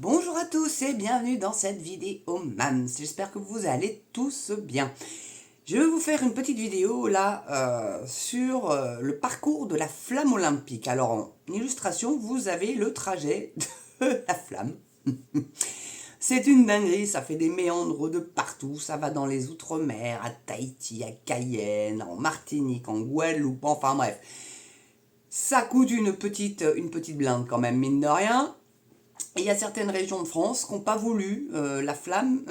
Bonjour à tous et bienvenue dans cette vidéo MAMS. J'espère que vous allez tous bien. Je vais vous faire une petite vidéo là sur le parcours de la flamme olympique. Alors en illustration, vous avez le trajet de la flamme. C'est une dinguerie, ça fait des méandres de partout, ça va dans les outre-mer, à Tahiti, à Cayenne, en Martinique, en Guadeloupe, enfin bref. Ça coûte une petite blinde quand même, mine de rien. Et il y a certaines régions de France qui n'ont pas voulu la flamme,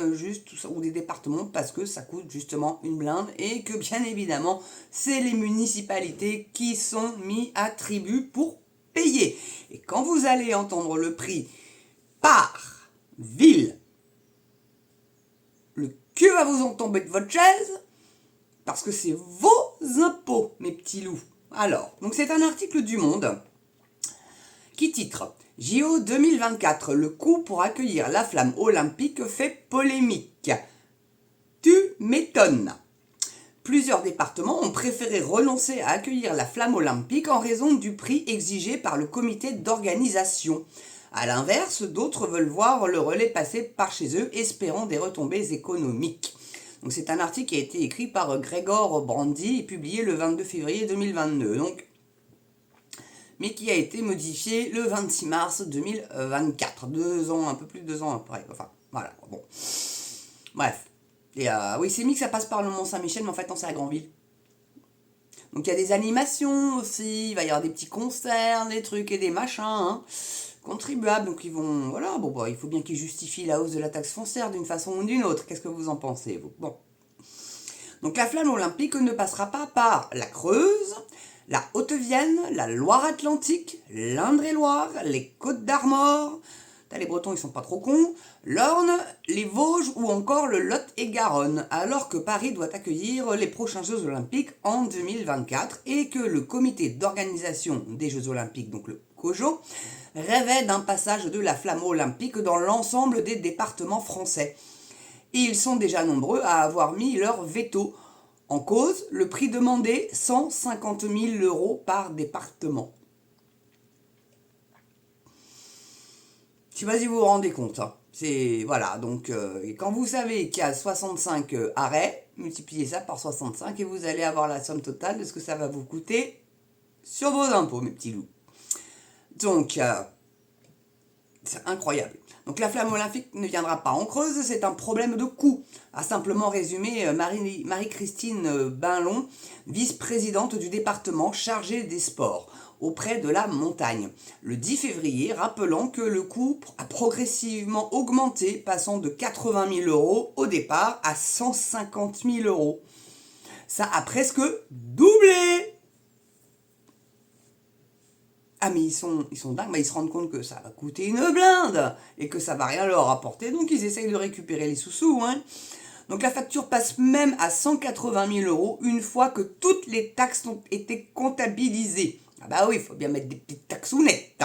ou des départements, parce que ça coûte justement une blinde, et que bien évidemment, c'est les municipalités qui sont mis à tribut pour payer. Et quand vous allez entendre le prix par ville, le cul va vous en tomber de votre chaise, parce que c'est vos impôts, mes petits loups. Alors, donc c'est un article du Monde qui titre « JO 2024, le coût pour accueillir la flamme olympique fait polémique. Tu m'étonnes ». Plusieurs départements ont préféré renoncer à accueillir la flamme olympique en raison du prix exigé par le comité d'organisation. A l'inverse, d'autres veulent voir le relais passer par chez eux, espérant des retombées économiques. Donc c'est un article qui a été écrit par Gregor Brandy et publié le 22 février 2022. Mais qui a été modifié le 26 mars 2024. 2 ans, un peu plus de 2 ans après. Enfin, voilà, bon. Bref. Et oui, c'est mis que ça passe par le Mont-Saint-Michel, mais en fait, non, c'est à Granville. Donc, il y a des animations aussi, il va y avoir des petits concerts, des trucs et des machins, hein, contribuables. Donc, ils vont, voilà, bon, bah, il faut bien qu'ils justifient la hausse de la taxe foncière d'une façon ou d'une autre. Qu'est-ce que vous en pensez, vous? Bon. Donc, la flamme olympique ne passera pas par la Creuse, la Haute-Vienne, la Loire-Atlantique, l'Indre-et-Loire, les Côtes-d'Armor, les Bretons ils sont pas trop cons, l'Orne, les Vosges ou encore le Lot-et-Garonne, alors que Paris doit accueillir les prochains Jeux Olympiques en 2024 et que le comité d'organisation des Jeux Olympiques, donc le COJO, rêvait d'un passage de la flamme olympique dans l'ensemble des départements français. Et ils sont déjà nombreux à avoir mis leur veto. En cause, le prix demandé, 150 000 € par département. Je ne sais pas si vous vous rendez compte. Hein. C'est, voilà, donc quand vous savez qu'il y a 65 arrêts, multipliez ça par 65 et vous allez avoir la somme totale de ce que ça va vous coûter sur vos impôts, mes petits loups. Donc, c'est incroyable. Donc la flamme olympique ne viendra pas en Creuse, c'est un problème de coût, a simplement résumé Marie-Christine Binlon, vice-présidente du département chargée des sports, auprès de la montagne, le 10 février, rappelant que le coût a progressivement augmenté, passant de 80 000 € au départ à 150 000 €. Ça a presque doublé. Ah mais ils sont dingues, mais ils se rendent compte que ça va coûter une blinde et que ça va rien leur apporter, donc ils essayent de récupérer les sous-sous. Hein. Donc la facture passe même à 180 000 € une fois que toutes les taxes ont été comptabilisées. Ah bah oui, il faut bien mettre des petites taxounettes.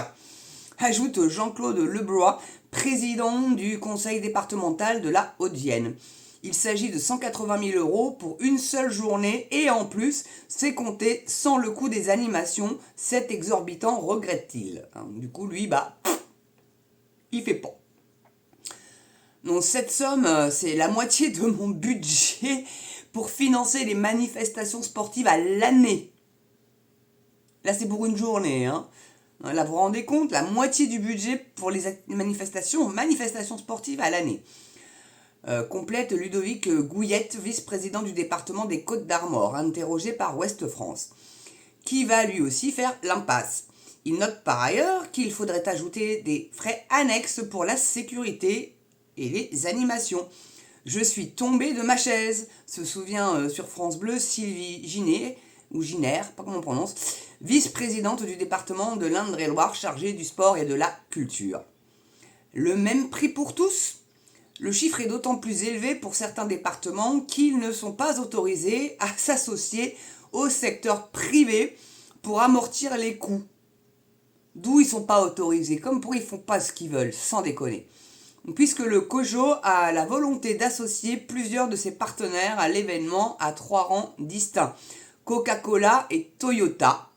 Ajoute Jean-Claude Leblois, président du conseil départemental de la Haute-Vienne. Il s'agit de 180 000 € pour une seule journée et en plus, c'est compté sans le coût des animations. C'est exorbitant, regrette-t-il. Du coup, lui, il fait pas. Donc cette somme, c'est la moitié de mon budget pour financer les manifestations sportives à l'année. Là, c'est pour une journée. Hein. Là, vous vous rendez compte, la moitié du budget pour les manifestations sportives à l'année. Complète Ludovic Gouillette, vice-président du département des Côtes-d'Armor, interrogé par Ouest France, qui va lui aussi faire l'impasse. Il note par ailleurs qu'il faudrait ajouter des frais annexes pour la sécurité et les animations. Je suis tombé de ma chaise, se souvient sur France Bleu Sylvie Ginet, ou Giner, pas comment on prononce, vice-présidente du département de l'Indre-et-Loire chargée du sport et de la culture. Le même prix pour tous ? Le chiffre est d'autant plus élevé pour certains départements qu'ils ne sont pas autorisés à s'associer au secteur privé pour amortir les coûts. D'où ils ne sont pas autorisés, comme pour ils ne font pas ce qu'ils veulent, sans déconner. Puisque le COJO a la volonté d'associer plusieurs de ses partenaires à l'événement à 3 rangs distincts. Coca-Cola et Toyota.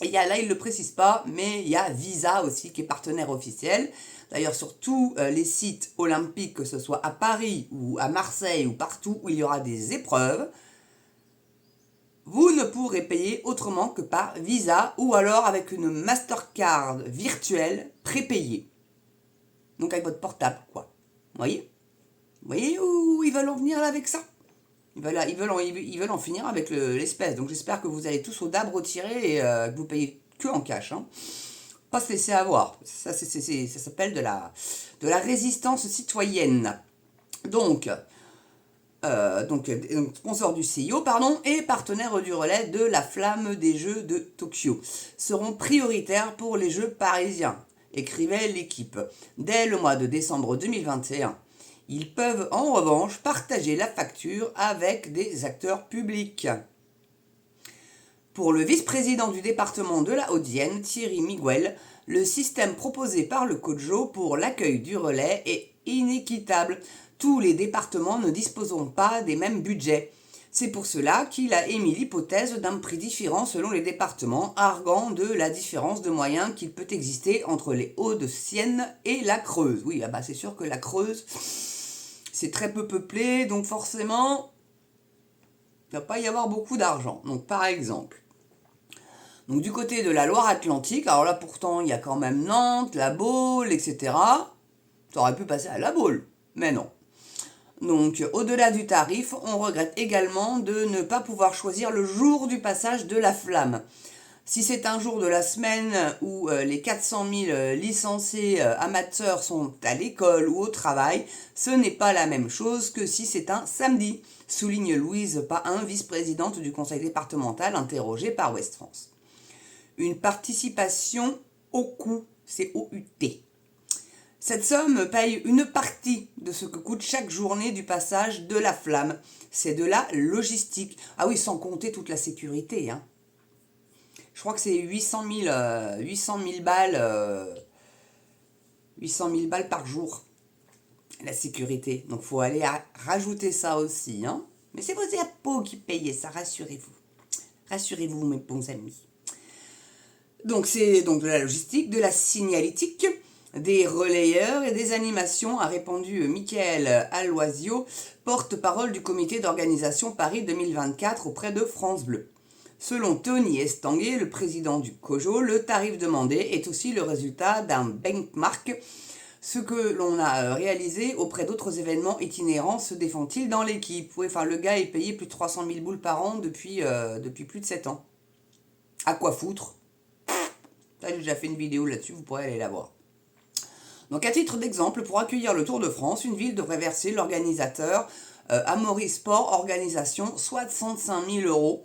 Et là, il ne le précise pas, mais il y a Visa aussi qui est partenaire officiel. D'ailleurs, sur tous les sites olympiques, que ce soit à Paris ou à Marseille ou partout où il y aura des épreuves, vous ne pourrez payer autrement que par Visa ou alors avec une Mastercard virtuelle prépayée. Donc avec votre portable, quoi. Vous voyez où ils veulent en venir là avec ça? Ils veulent en finir avec l'espèce. Donc j'espère que vous allez tous au DAB retirer et que vous payez que en cash. Hein. Pas se laisser avoir. Ça s'appelle de la résistance citoyenne. Donc, sponsor du CIO, et partenaire du relais de la flamme des Jeux de Tokyo, seront prioritaires pour les Jeux parisiens, écrivait l'équipe. Dès le mois de décembre 2021, ils peuvent en revanche partager la facture avec des acteurs publics. Pour le vice-président du département de la Haute-Vienne, Thierry Miguel, le système proposé par le COJO pour l'accueil du relais est inéquitable. Tous les départements ne disposeront pas des mêmes budgets. C'est pour cela qu'il a émis l'hypothèse d'un prix différent selon les départements, arguant de la différence de moyens qu'il peut exister entre les Hauts-de-Seine et la Creuse. Oui, c'est sûr que la Creuse, c'est très peu peuplé, donc forcément, il ne va pas y avoir beaucoup d'argent. Donc par exemple, du côté de la Loire-Atlantique, alors là pourtant il y a quand même Nantes, La Baule, etc. Ça aurait pu passer à La Baule, mais non. Donc, au-delà du tarif, on regrette également de ne pas pouvoir choisir le jour du passage de la flamme. Si c'est un jour de la semaine où les 400 000 licenciés amateurs sont à l'école ou au travail, ce n'est pas la même chose que si c'est un samedi, souligne Louise Pahin, vice-présidente du conseil départemental interrogée par Ouest France. Une participation au coût, c'est O-U-T. Cette somme paye une partie de ce que coûte chaque journée du passage de la flamme. C'est de la logistique. Ah oui, sans compter toute la sécurité. Hein. Je crois que c'est 800 000 balles, 800 000 balles par jour, la sécurité. Donc, il faut aller rajouter ça aussi. Hein. Mais c'est vos impôts qui payent ça, rassurez-vous. Rassurez-vous, mes bons amis. Donc, c'est donc de la logistique, de la signalétique, des relayeurs et des animations, a répondu Mickaël Aloisio, porte-parole du comité d'organisation Paris 2024 auprès de France Bleu. Selon Tony Estanguet, le président du COJO, le tarif demandé est aussi le résultat d'un benchmark. Ce que l'on a réalisé auprès d'autres événements itinérants se défend-il dans l'équipe. Oui, le gars est payé plus de 300 000 boules par an depuis plus de 7 ans. À quoi foutre? J'ai déjà fait une vidéo là-dessus, vous pourrez aller la voir. Donc à titre d'exemple, pour accueillir le Tour de France, une ville devrait verser l'organisateur Amaury Sport Organisation 65 000 €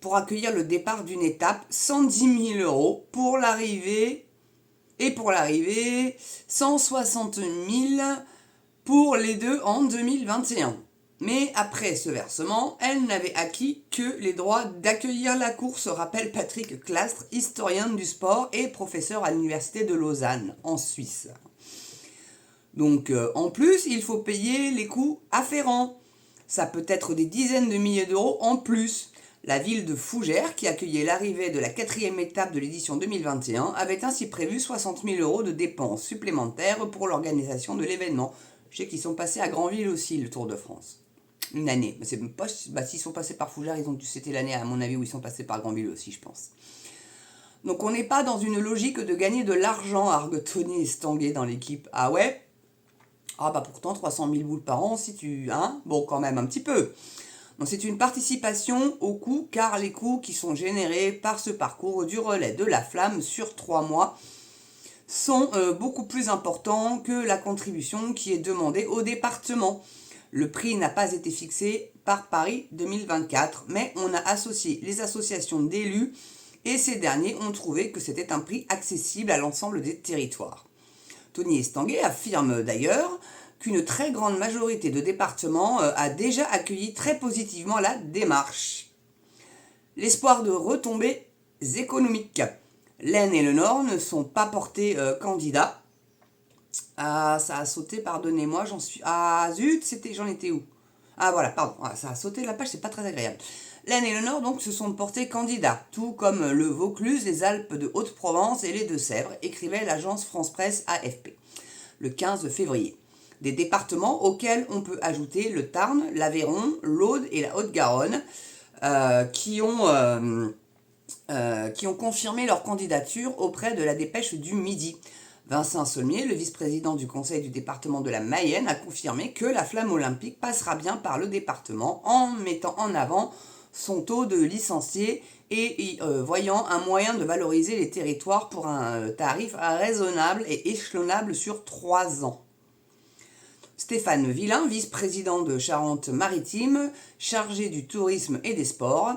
pour accueillir le départ d'une étape, 110 000 € pour l'arrivée, et pour l'arrivée, 160 000 pour les deux en 2021. Mais après ce versement, elle n'avait acquis que les droits d'accueillir la course, rappelle Patrick Clastre, historien du sport et professeur à l'université de Lausanne, en Suisse. Donc en plus, il faut payer les coûts afférents. Ça peut être des dizaines de milliers d'euros en plus. La ville de Fougères, qui accueillait l'arrivée de la 4e étape de l'édition 2021, avait ainsi prévu 60 000 € de dépenses supplémentaires pour l'organisation de l'événement. Je sais qu'ils sont passés à Granville aussi, le Tour de France. Une année. Mais c'est pas, s'ils sont passés par Fougères, c'était l'année, à mon avis, où ils sont passés par Granville aussi, je pense. Donc on n'est pas dans une logique de gagner de l'argent, argue Tony Estanguet dans l'équipe. Ah ouais? Ah pourtant 300 000 boules par an, si tu... Hein? Bon, quand même un petit peu. Donc c'est une participation au coût, car les coûts qui sont générés par ce parcours du relais de la flamme sur 3 mois sont beaucoup plus importants que la contribution qui est demandée au département. Le prix n'a pas été fixé par Paris 2024, mais on a associé les associations d'élus et ces derniers ont trouvé que c'était un prix accessible à l'ensemble des territoires. Tony Estanguet affirme d'ailleurs qu'une très grande majorité de départements a déjà accueilli très positivement la démarche. L'espoir de retombées économiques. L'Aisne et le Nord ne sont pas portés candidats. Ah, ça a sauté, pardonnez-moi, j'en suis... Ah, zut, j'en étais où? Ah, voilà, pardon, ça a sauté, la page, c'est pas très agréable. L'Aisne et le Nord, donc, se sont portés candidats, tout comme le Vaucluse, les Alpes de Haute-Provence et les Deux-Sèvres, écrivait l'agence France Presse AFP. le 15 février. Des départements auxquels on peut ajouter le Tarn, l'Aveyron, l'Aude et la Haute-Garonne, qui ont confirmé leur candidature auprès de la Dépêche du Midi. Vincent Sommier, le vice-président du conseil du département de la Mayenne, a confirmé que la flamme olympique passera bien par le département en mettant en avant son taux de licenciés et voyant un moyen de valoriser les territoires pour un tarif raisonnable et échelonnable sur 3 ans. Stéphane Villain, vice-président de Charente-Maritime, chargé du tourisme et des sports,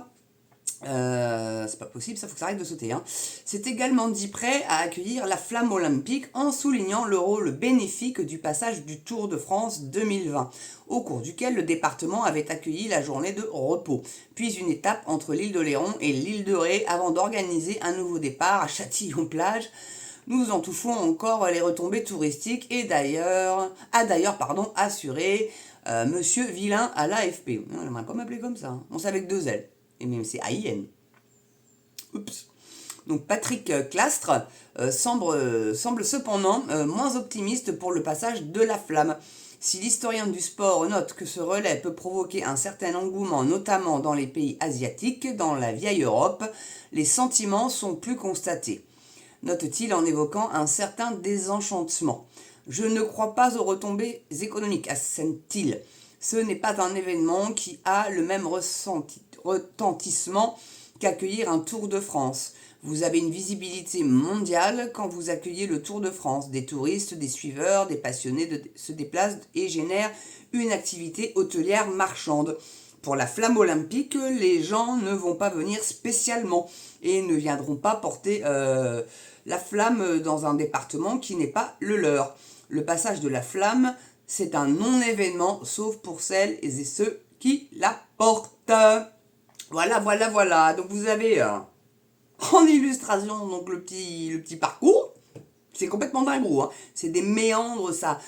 c'est pas possible, ça faut que ça arrête de sauter, s'est également dit prêt à accueillir la flamme olympique en soulignant le rôle bénéfique du passage du Tour de France 2020, au cours duquel le département avait accueilli la journée de repos, puis une étape entre l'île d'Oléron et l'île de Ré avant d'organiser un nouveau départ à Châtillon-Plage. Nous en touchons encore les retombées touristiques et a d'ailleurs assuré Monsieur Villain à l'AFP. On n'aimerait pas m'appeler comme ça. On sait avec 2 L. Et même c'est AIN. Oups. Donc Patrick Clastre semble cependant moins optimiste pour le passage de la flamme. Si l'historien du sport note que ce relais peut provoquer un certain engouement, notamment dans les pays asiatiques, dans la vieille Europe, les sentiments sont plus constatés. Note-t-il en évoquant un certain désenchantement. Je ne crois pas aux retombées économiques, assène-t-il. Ce n'est pas un événement qui a le même retentissement qu'accueillir un Tour de France. Vous avez une visibilité mondiale quand vous accueillez le Tour de France. Des touristes, des suiveurs, des passionnés se déplacent et génèrent une activité hôtelière marchande. Pour la flamme olympique, les gens ne vont pas venir spécialement et ne viendront pas porter la flamme dans un département qui n'est pas le leur. Le passage de la flamme, c'est un non-événement, sauf pour celles et ceux qui la portent. Voilà. Donc vous avez en illustration donc le petit parcours. C'est complètement dingo, C'est des méandres, ça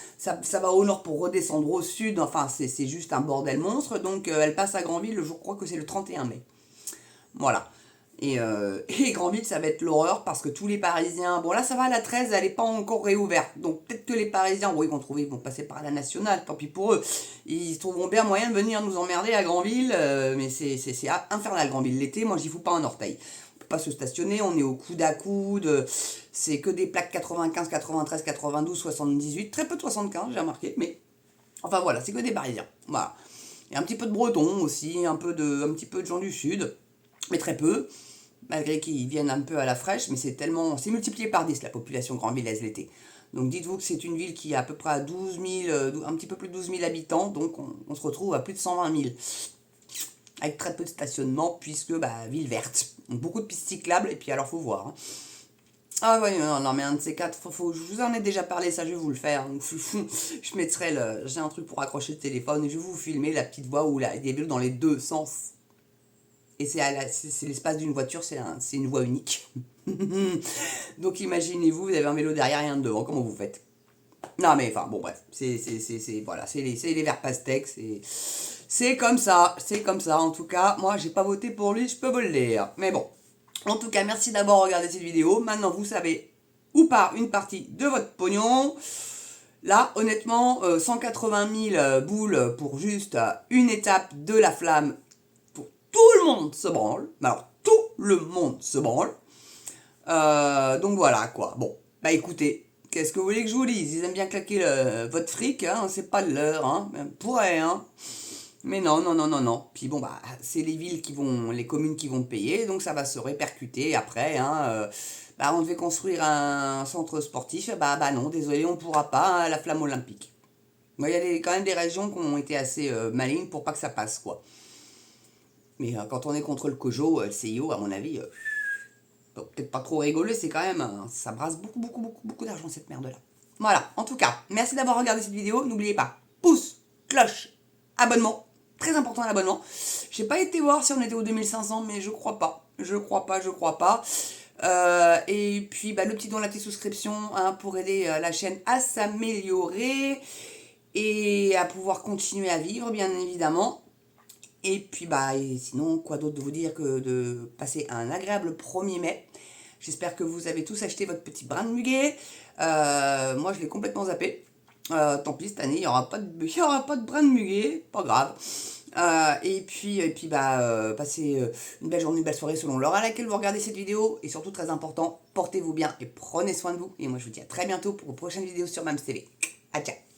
va au nord pour redescendre au sud, enfin c'est juste un bordel monstre. Donc elle passe à Granville, je crois que c'est le 31 mai. Voilà. Et Granville, ça va être l'horreur parce que tous les Parisiens... Bon, là, ça va, la 13, elle n'est pas encore réouverte. Donc, peut-être que les Parisiens, ils vont passer par la nationale, tant pis pour eux. Ils trouveront bien moyen de venir nous emmerder à Granville. Mais c'est infernal, Granville. L'été, moi, j'y fous pas un orteil. On peut pas se stationner, on est au coude à coude. C'est que des plaques 95, 93, 92, 78. Très peu de 75, j'ai remarqué. Mais, enfin, voilà, c'est que des Parisiens. Voilà. Et un petit peu de Bretons aussi, un petit peu de gens du Sud. Mais très peu. Malgré qu'ils viennent un peu à la fraîche, mais c'est multiplié par 10 la population grandvillaise l'été. Donc dites-vous que c'est une ville qui a à peu près 12 000, un petit peu plus de 12 000 habitants, donc on se retrouve à plus de 120 000. Avec très peu de stationnement, puisque, ville verte. Donc beaucoup de pistes cyclables, et puis alors faut voir. Ah ouais, non, mais un de ces quatre, je vous en ai déjà parlé, ça je vais vous le faire. Donc, je mettrai j'ai un truc pour accrocher le téléphone, et je vais vous filmer la petite voie où il y a dans les 2 sens. Et c'est l'espace d'une voiture, c'est une voie unique. Donc imaginez-vous, vous avez un vélo derrière et un devant, comment vous faites? Non mais enfin, bon bref, voilà, c'est les verts pastèques, c'est comme ça, en tout cas, moi j'ai pas voté pour lui, je peux vous le dire. Mais bon, en tout cas, merci d'avoir regardé cette vidéo, maintenant vous savez où part une partie de votre pognon. Là, honnêtement, 180 000 boules pour juste une étape de la flamme, tout le monde se branle. Alors, tout le monde se branle. Donc voilà, quoi. Bon, écoutez, qu'est-ce que vous voulez que je vous dise? Ils aiment bien claquer votre fric, c'est pas leur, pourrait, Mais non. Puis bon, c'est les communes qui vont payer, donc ça va se répercuter après, on devait construire un centre sportif, non, désolé, on pourra pas, la flamme olympique. Il y a quand même des régions qui ont été assez malignes pour pas que ça passe, quoi. Mais quand on est contre le COJO, le CIO, à mon avis, peut-être pas trop rigoler, c'est quand même, ça brasse beaucoup d'argent cette merde-là. Voilà, en tout cas, merci d'avoir regardé cette vidéo. N'oubliez pas, pouce, cloche, abonnement, très important l'abonnement. J'ai pas été voir si on était aux 2500, mais je crois pas. Et puis le petit don, la petite souscription pour aider la chaîne à s'améliorer et à pouvoir continuer à vivre, bien évidemment. Et puis et sinon, quoi d'autre de vous dire que de passer un agréable 1er mai. J'espère que vous avez tous acheté votre petit brin de muguet. Moi, je l'ai complètement zappé. Tant pis, cette année, il n'y aura, y aura pas de brin de muguet, pas grave. Et puis passez une belle journée, une belle soirée selon l'heure à laquelle vous regardez cette vidéo. Et surtout, très important, portez-vous bien et prenez soin de vous. Et moi, je vous dis à très bientôt pour une prochaine vidéo sur MAMS TV. À ciao.